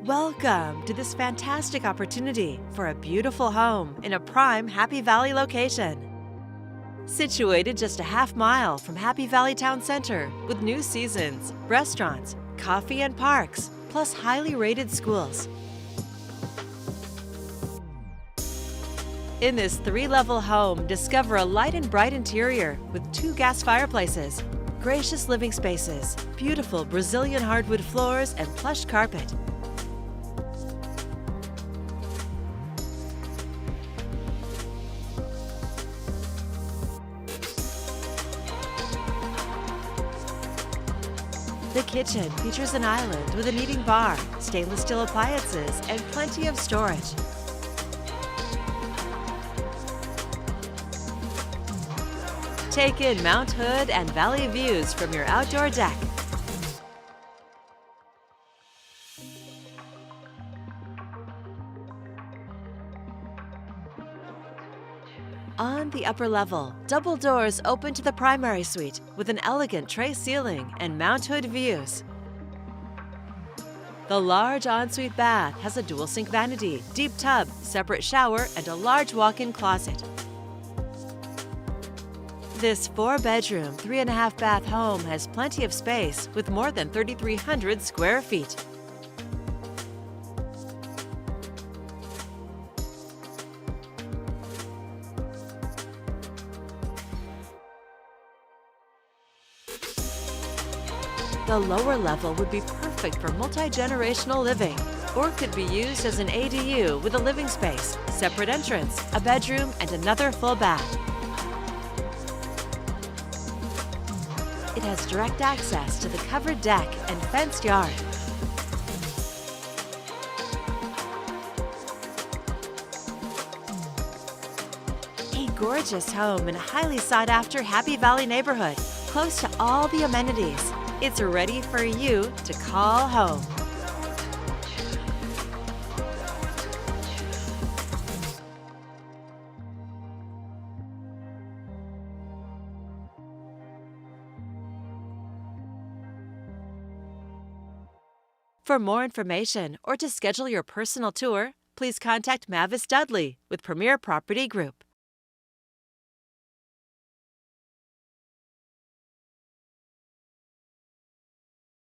Welcome to this fantastic opportunity for a beautiful home in a prime Happy Valley location. Situated just a half-mile from Happy Valley Town Center with new seasons, restaurants, coffee and parks, plus highly rated schools. In this 3-level home, discover a light and bright interior with 2 gas fireplaces, gracious living spaces, beautiful Brazilian hardwood floors, and plush carpet. The kitchen features an island with an eating bar, stainless steel appliances, and plenty of storage. Take in Mount Hood and valley views from your outdoor deck. On the upper level, double doors open to the primary suite with an elegant tray ceiling and Mount Hood views. The large ensuite bath has a dual sink vanity, deep tub, separate shower, and a large walk-in closet. This 4-bedroom, 3.5 bath home has plenty of space with more than 3,300 square feet. The lower level would be perfect for multi-generational living, or could be used as an ADU with a living space, separate entrance, a bedroom, and another full bath. It has direct access to the covered deck and fenced yard. A gorgeous home in a highly sought-after Happy Valley neighborhood, close to all the amenities. It's ready for you to call home. For more information or to schedule your personal tour, please contact Mavis Dudley with Premier Property Group.